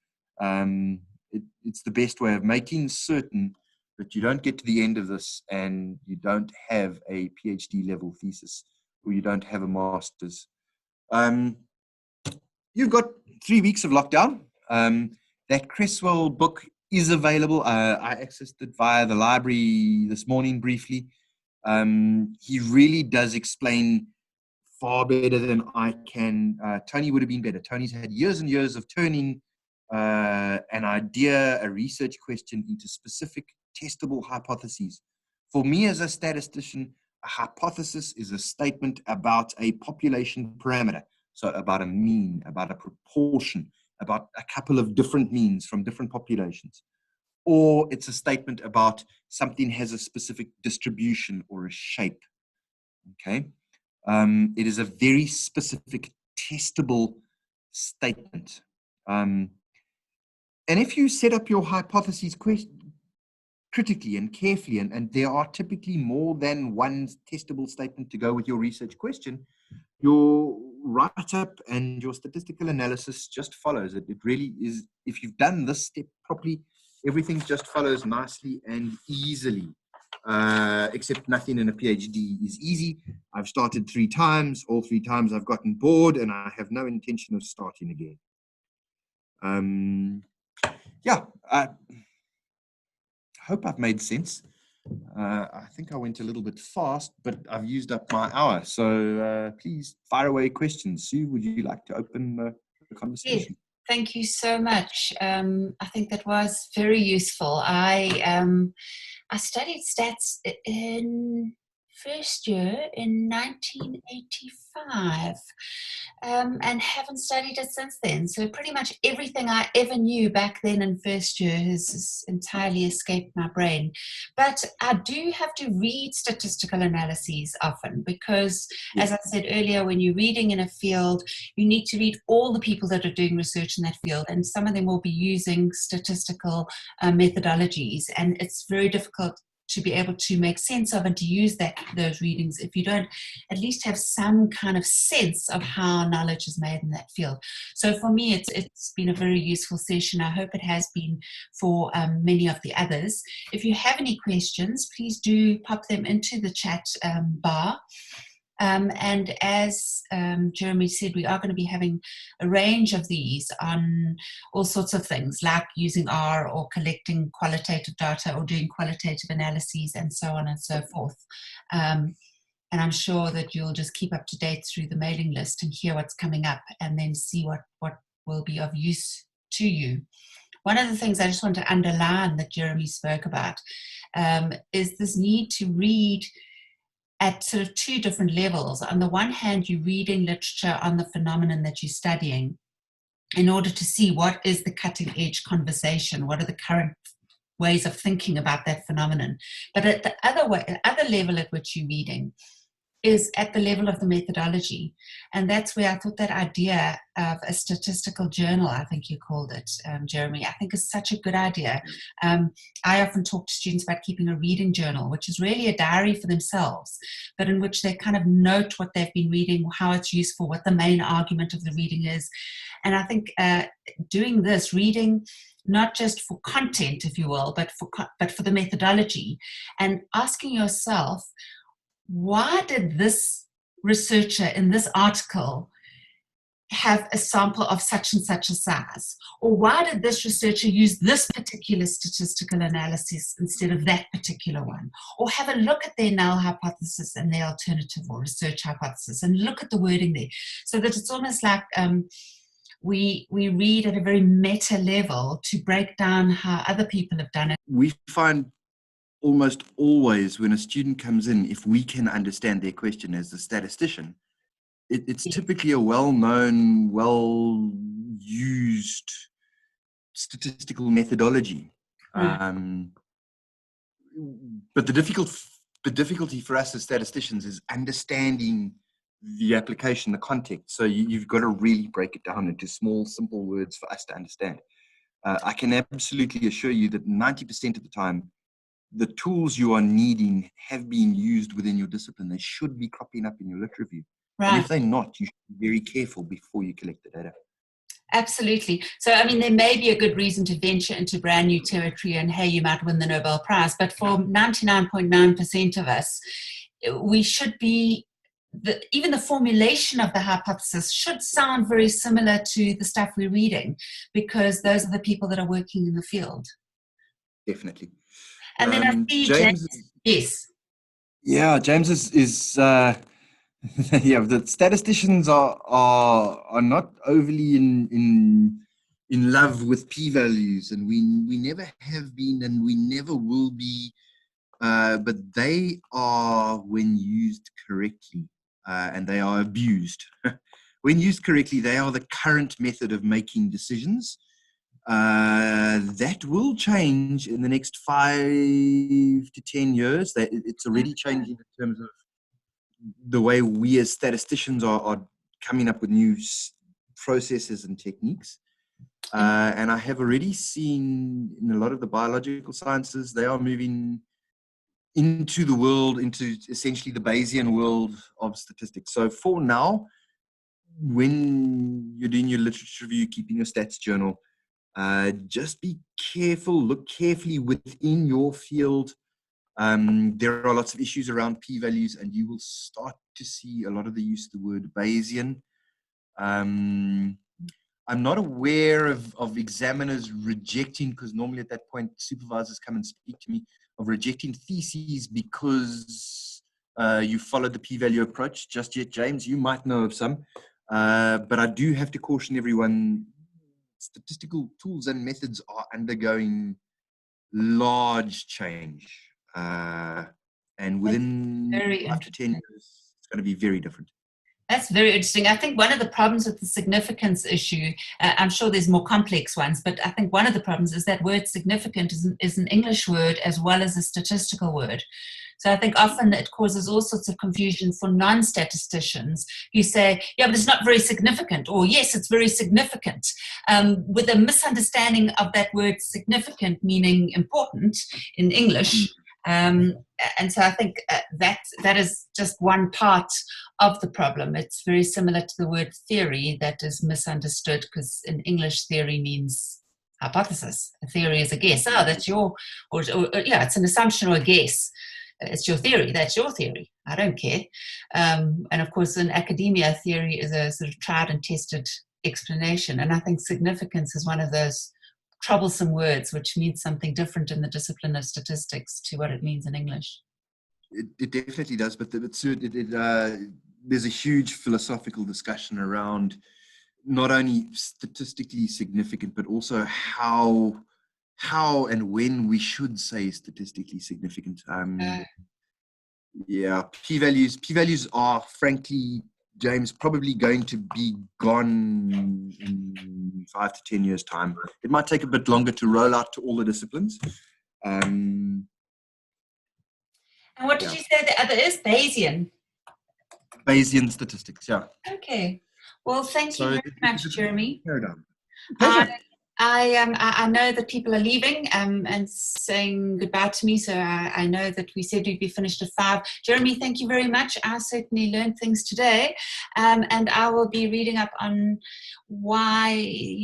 It's the best way of making certain that you don't get to the end of this and you don't have a PhD level thesis, or you don't have a master's. You've got 3 weeks of lockdown. That Cresswell book is available. I accessed it via the library this morning briefly. He really does explain far better than I can. Tony would have been better. Tony's had years and years of turning an idea, a research question, into specific testable hypotheses. For me as a statistician, a hypothesis is a statement about a population parameter. So about a mean, about a proportion, about a couple of different means from different populations. Or it's a statement about something has a specific distribution or a shape. Okay. It is a very specific, testable statement. And if you set up your hypotheses critically and carefully, and there are typically more than one testable statement to go with your research question, your write-up and your statistical analysis just follows it. It really is, if you've done this step properly, everything just follows nicely and easily, except nothing in a PhD is easy. I've started 3 times. All 3 times I've gotten bored, and I have no intention of starting again. I hope I've made sense. I think I went a little bit fast, but I've used up my hour. So please fire away questions. Sue, would you like to open the conversation? Yes, thank you so much. I think that was very useful. I studied stats in first year in 1985 and haven't studied it since then. So pretty much everything I ever knew back then in first year has entirely escaped my brain. But I do have to read statistical analyses often because, as I said earlier, when you're reading in a field, you need to read all the people that are doing research in that field, and some of them will be using statistical methodologies, and it's very difficult to be able to make sense of and to use those readings if you don't at least have some kind of sense of how knowledge is made in that field. So for me, it's been a very useful session. I hope it has been for many of the others. If you have any questions, please do pop them into the chat bar. And as Jeremy said, we are going to be having a range of these on all sorts of things, like using R or collecting qualitative data or doing qualitative analyses and so on and so forth. And I'm sure that you'll just keep up to date through the mailing list and hear what's coming up and then see what will be of use to you. One of the things I just want to underline that Jeremy spoke about is this need to read at sort of 2 different levels. On the one hand, you're reading literature on the phenomenon that you're studying, in order to see what is the cutting edge conversation, what are the current ways of thinking about that phenomenon. But at the other level at which you're reading is at the level of the methodology. And that's where I thought that idea of a statistical journal, I think you called it, Jeremy, I think is such a good idea. I often talk to students about keeping a reading journal, which is really a diary for themselves, but in which they kind of note what they've been reading, how it's useful, what the main argument of the reading is. And I think doing this, reading not just for content, if you will, but for the methodology, and asking yourself, why did this researcher in this article have a sample of such and such a size? Or why did this researcher use this particular statistical analysis instead of that particular one? Or have a look at their null hypothesis and their alternative or research hypothesis and look at the wording there. So that it's almost like we read at a very meta level to break down how other people have done it. We find almost always when a student comes in, if we can understand their question as a statistician, it's typically a well-known, well-used statistical methodology. But the difficulty for us as statisticians is understanding the application, the context. So you've got to really break it down into small, simple words for us to understand. I can absolutely assure you that 90% of the time, the tools you are needing have been used within your discipline. They should be cropping up in your lit review. Right. And if they're not, you should be very careful before you collect the data. Absolutely. So, I mean, there may be a good reason to venture into brand new territory and, hey, you might win the Nobel Prize. But for 99.9% of us, we should be, even the formulation of the hypothesis should sound very similar to the stuff we're reading, because those are the people that are working in the field. Definitely. And then I see James. Yes. Yeah, James is yeah, the statisticians are not overly in love with p-values, and we never have been, and we never will be. But they are, when used correctly, and they are abused. When used correctly, they are the current method of making decisions. That will change in the next 5 to 10 years. It's already changing in terms of the way we as statisticians are coming up with new processes and techniques. And I have already seen in a lot of the biological sciences, they are moving into the world, into essentially the Bayesian world of statistics. So for now, when you're doing your literature review, keeping your stats journal, just be careful, look carefully within your field. There are lots of issues around p-values, and you will start to see a lot of the use of the word Bayesian. I'm not aware of examiners rejecting, because normally at that point supervisors come and speak to me, of rejecting theses because you followed the p-value approach just yet. James, you might know of some, but I do have to caution everyone, statistical tools and methods are undergoing large change, and within 5 to 10 years it's going to be very different. That's very interesting. I think one of the problems with the significance issue, I'm sure there's more complex ones, but I think one of the problems is that word significant is an English word as well as a statistical word. So I think often it causes all sorts of confusion for non-statisticians who say, yeah, but it's not very significant, or yes, it's very significant, with a misunderstanding of that word significant meaning important in English. And so I think that is just one part of the problem. It's very similar to the word theory that is misunderstood, because in English theory means hypothesis. A theory is a guess. Oh, that's your, or yeah, it's an assumption or a guess. It's your theory. That's your theory. I don't care. And of course, in academia, theory is a sort of tried and tested explanation. And I think significance is one of those troublesome words which means something different in the discipline of statistics to what it means in English. It definitely does, but there's a huge philosophical discussion around not only statistically significant, but also how and when we should say statistically significant. Yeah, p-values are frankly James, probably going to be gone in 5 to 10 years' time. It might take a bit longer to roll out to all the disciplines. And what did you say the other is? Bayesian. Bayesian statistics, yeah. Okay. Well, thank you very much, Jeremy. Paradigm. I know that people are leaving and saying goodbye to me, so I know that we said we'd be finished at 5. Jeremy, thank you very much. I certainly learned things today, and I will be reading up on why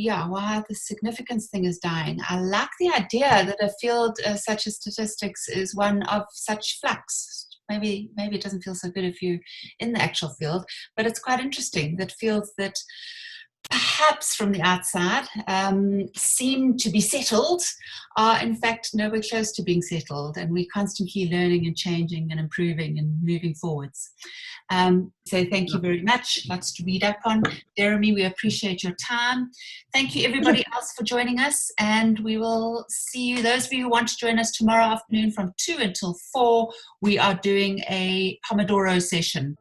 the significance thing is dying. I like the idea that a field such as statistics is one of such flux. Maybe it doesn't feel so good if you're in the actual field, but it's quite interesting that fields that perhaps from the outside seem to be settled are in fact nowhere close to being settled, and we're constantly learning and changing and improving and moving forwards. So thank you very much. Lots to read up on. Jeremy, we appreciate your time. Thank you everybody else for joining us, and we will see you, those of you who want to join us tomorrow afternoon from 2 until 4. We are doing a Pomodoro session.